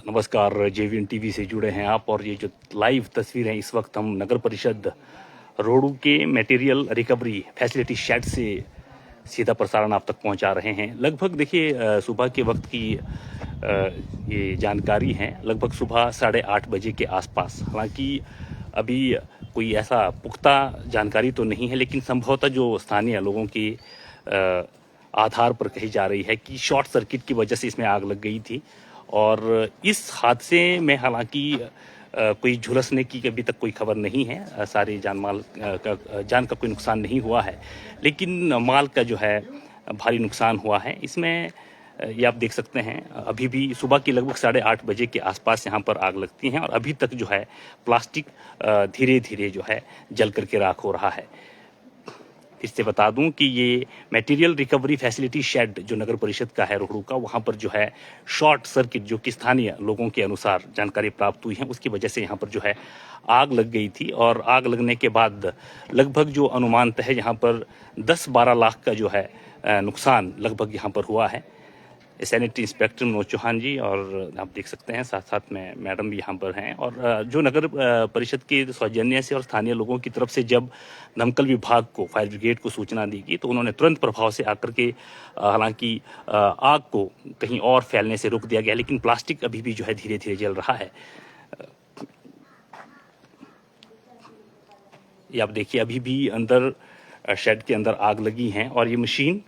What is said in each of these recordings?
नमस्कार, JVN TV से जुड़े हैं आप। और ये जो लाइव तस्वीर है, इस वक्त हम नगर परिषद रोहड़ू के मटेरियल रिकवरी फैसिलिटी शेड से सीधा प्रसारण आप तक पहुंचा रहे हैं। लगभग देखिए सुबह के वक्त की ये जानकारी है, लगभग सुबह 8:30 बजे के आसपास। हालांकि अभी कोई ऐसा पुख्ता जानकारी तो नहीं है, लेकिन संभवतः जो स्थानीय लोगों की आधार पर कही जा रही है कि शॉर्ट सर्किट की वजह से इसमें आग लग गई थी। और इस हादसे में हालांकि कोई झुलसने की अभी तक कोई खबर नहीं है। सारे जान का कोई नुकसान नहीं हुआ है, लेकिन माल का जो है भारी नुकसान हुआ है। इसमें ये आप देख सकते हैं, अभी भी सुबह की लगभग 8:30 बजे के आसपास यहाँ पर आग लगती है और अभी तक जो है प्लास्टिक धीरे धीरे जो है जल करके राख हो रहा है। इससे बता दूं कि ये मटेरियल रिकवरी फैसिलिटी शेड जो नगर परिषद का है रोहड़ू का, वहां पर जो है शॉर्ट सर्किट, जो कि स्थानीय लोगों के अनुसार जानकारी प्राप्त हुई है, उसकी वजह से यहाँ पर जो है आग लग गई थी। और आग लगने के बाद लगभग जो अनुमानत है यहाँ पर 10-12 लाख का जो है नुकसान लगभग यहाँ पर हुआ है। सैनिटरी इंस्पेक्टर मनोज चौहान जी, और आप देख सकते हैं साथ साथ में मैडम भी यहाँ पर हैं। और जो नगर परिषद के सौजन्य से और स्थानीय लोगों की तरफ से जब दमकल विभाग को, फायर ब्रिगेड को सूचना दी गई, तो उन्होंने तुरंत प्रभाव से आकर के हालांकि आग को कहीं और फैलने से रोक दिया गया, लेकिन प्लास्टिक अभी भी जो है धीरे धीरे जल रहा है। ये आप देखिए, अभी भी अंदर शेड के अंदर आग लगी है। और ये मशीन,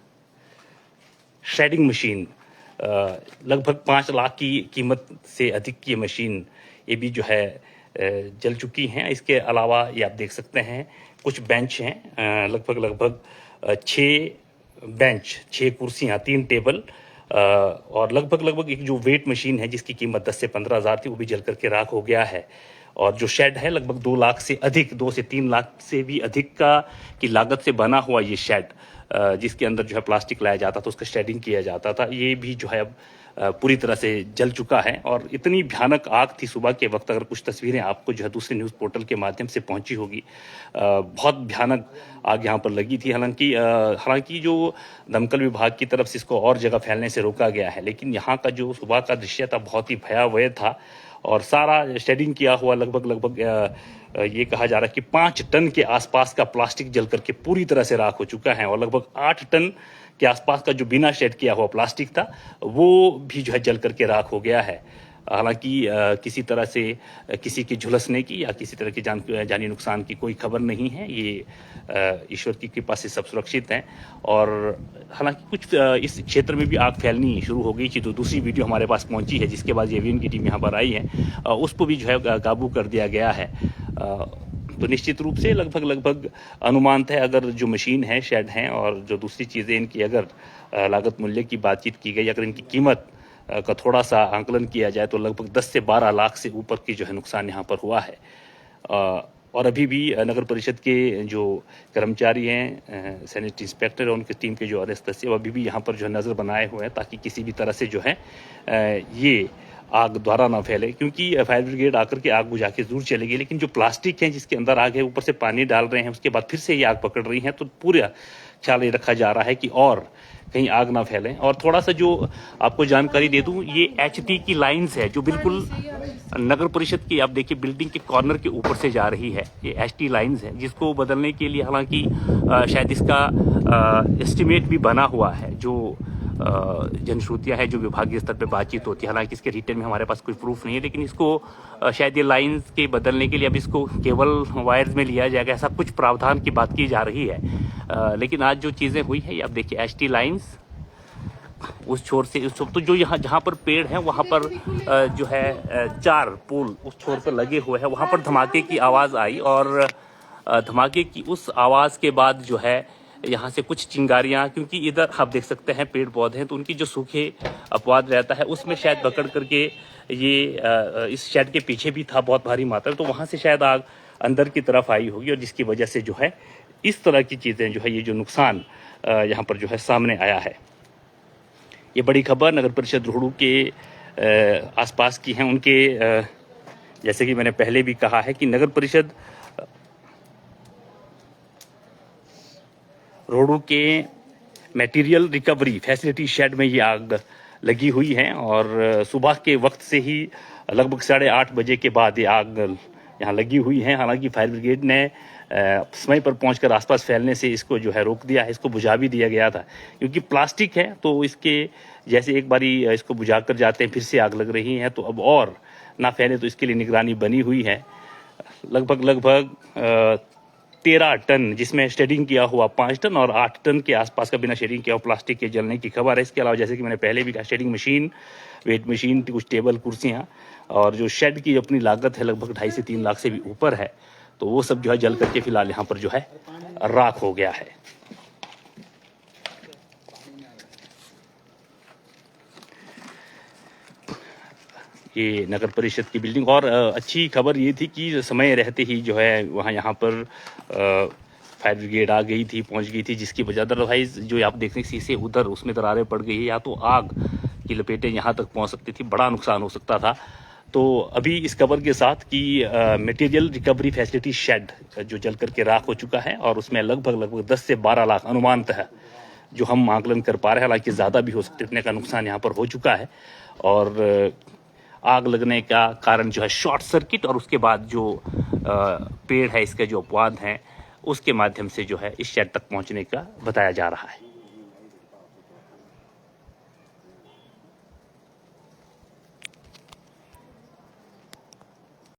शेडिंग मशीन, लगभग 5 लाख की कीमत से अधिक की मशीन, ये भी जो है जल चुकी हैं। इसके अलावा ये आप देख सकते हैं कुछ बेंच हैं, लगभग 6 बेंच, 6 कुर्सियां, 3 टेबल, और लगभग एक जो वेट मशीन है जिसकी कीमत 10 से 15 हज़ार थी, वो भी जल करके राख हो गया है। और जो शेड है लगभग 2 लाख से अधिक, 2 से 3 लाख से भी अधिक की लागत से बना हुआ ये शेड, जिसके अंदर जो है प्लास्टिक लाया जाता था, उसका शेडिंग किया जाता था, ये भी जो है अब पूरी तरह से जल चुका है। और इतनी भयानक आग थी सुबह के वक्त, अगर कुछ तस्वीरें आपको जो है दूसरे न्यूज़ पोर्टल के माध्यम से पहुंची होगी, बहुत भयानक आग यहाँ पर लगी थी। हालांकि जो दमकल विभाग की तरफ से इसको और जगह फैलने से रोका गया है, लेकिन यहाँ का जो सुबह का दृश्य था बहुत ही भयावह था। और सारा शेडिंग किया हुआ लगभग ये कहा जा रहा है कि 5 टन के आसपास का प्लास्टिक जल करके पूरी तरह से राख हो चुका है। और लगभग 8 टन के आसपास का जो बिना शेड किया हुआ प्लास्टिक था, वो भी जो है जल करके राख हो गया है। हालांकि किसी तरह से किसी की झुलसने की या किसी तरह की जानी नुकसान की कोई खबर नहीं है। ये ईश्वर की कृपा से सब सुरक्षित हैं। और हालांकि कुछ इस क्षेत्र में भी आग फैलनी शुरू हो गई थी, तो दूसरी वीडियो हमारे पास पहुंची है, जिसके बाद जेवीएन की टीम यहाँ पर आई है, उसको भी जो है काबू कर दिया गया है। तो निश्चित रूप से लगभग अनुमानत है, अगर जो मशीन है, शेड हैं, और जो दूसरी चीज़ें इनकी अगर लागत मूल्य की बातचीत की गई, अगर इनकी कीमत का थोड़ा सा आंकलन किया जाए, तो लगभग 10 से 12 लाख से ऊपर की जो है नुकसान यहाँ पर हुआ है। और अभी भी नगर परिषद के जो कर्मचारी हैं, सैनिटरी इंस्पेक्टर और उनकी टीम के जो सदस्य, वो अभी भी यहाँ पर जो है नज़र बनाए हुए हैं, ताकि किसी भी तरह से जो है ये आग दोबारा ना फैले। क्योंकि फायर ब्रिगेड आकर के आग बुझा के जरूर चलेगी, लेकिन जो प्लास्टिक है जिसके अंदर आग है, ऊपर से पानी डाल रहे हैं, उसके बाद फिर से ये आग पकड़ रही है, तो पूरा ख्याल ये रखा जा रहा है कि और कहीं आग ना फैले। और थोड़ा सा जो आपको जानकारी दे दूं, ये एचटी की लाइंस है जो बिल्कुल नगर परिषद की, आप देखिए, बिल्डिंग के कॉर्नर के ऊपर से जा रही है। ये एचटी लाइंस है, जिसको बदलने के लिए हालांकि शायद इसका एस्टिमेट भी बना हुआ है। जो जनश्रुतियाँ है, जो विभागीय स्तर पे बातचीत होती है, हालांकि इसके रिटर्न में हमारे पास कोई प्रूफ नहीं है, लेकिन इसको शायद ये लाइंस के बदलने के लिए अब इसको केबल वायर्स में लिया जाएगा, ऐसा कुछ प्रावधान की बात की जा रही है। लेकिन आज जो चीज़ें हुई है, आप देखिए, एचटी लाइंस उस छोर से उस छोर, तो जो यहाँ जहाँ पर पेड़ है वहाँ पर जो है 4 पोल उस छोर पर लगे हुए हैं, वहाँ पर धमाके की आवाज़ आई। और धमाके की उस आवाज़ के बाद जो है यहाँ से कुछ चिंगारियाँ, क्योंकि इधर आप देख सकते हैं पेड़ पौधे हैं, तो उनकी जो सूखे अपवाद रहता है, उसमें शायद पकड़ करके ये इस शेड के पीछे भी था बहुत भारी मात्रा, तो वहाँ से शायद आग अंदर की तरफ आई होगी, और जिसकी वजह से जो है इस तरह की चीज़ें जो है, ये जो नुकसान यहाँ पर जो है सामने आया है। ये बड़ी खबर नगर परिषद रोहड़ू के आसपास की हैं। उनके जैसे कि मैंने पहले भी कहा है कि नगर परिषद रोहड़ू के मटेरियल रिकवरी फैसिलिटी शेड में ये आग लगी हुई हैं और सुबह के वक्त से ही लगभग 8:30 बजे के बाद ये आग यहाँ लगी हुई है। हालांकि फायर ब्रिगेड ने समय पर पहुंचकर आसपास फैलने से इसको जो है रोक दिया है, इसको बुझा भी दिया गया था, क्योंकि प्लास्टिक है तो इसके जैसे एक बारी इसको बुझा कर जाते हैं फिर से आग लग रही है, तो अब और ना फैले तो इसके लिए निगरानी बनी हुई है। लगभग 13 टन, जिसमें शेडिंग किया हुआ 5 टन और 8 टन के आसपास का बिना शेडिंग किया हुआ प्लास्टिक के जलने की खबर है। इसके अलावा जैसे कि मैंने पहले भी कहा, शेडिंग मशीन, वेट मशीन, कुछ टेबल कुर्सियाँ और जो शेड की अपनी लागत है लगभग 2.5 से 3 लाख से भी ऊपर है, तो वो सब जो है जल करके फिलहाल यहाँ पर जो है राख हो गया है। ये नगर परिषद की बिल्डिंग। और अच्छी खबर ये थी कि समय रहते ही जो है यहाँ पर फायर ब्रिगेड आ गई थी, पहुंच गई थी, जिसकी वजह अदरवाइज जो आप देखने शीशे उधर उसमें दरारें पड़ गई है या तो आग की लपेटें यहाँ तक पहुँच सकती थी, बड़ा नुकसान हो सकता था। तो अभी इस खबर के साथ कि मटेरियल रिकवरी फैसिलिटी शेड जो जल करके राख हो चुका है और उसमें लगभग 10 से 12 लाख अनुमानतः जो हम आकलन कर पा रहे हैं, हालांकि ज़्यादा भी हो सकते, इतने का नुकसान यहाँ पर हो चुका है। और आग लगने का कारण जो है शॉर्ट सर्किट और उसके बाद जो पेड़ है इसका जो अपवाद है उसके माध्यम से जो है इस शेड तक पहुंचने का बताया जा रहा है।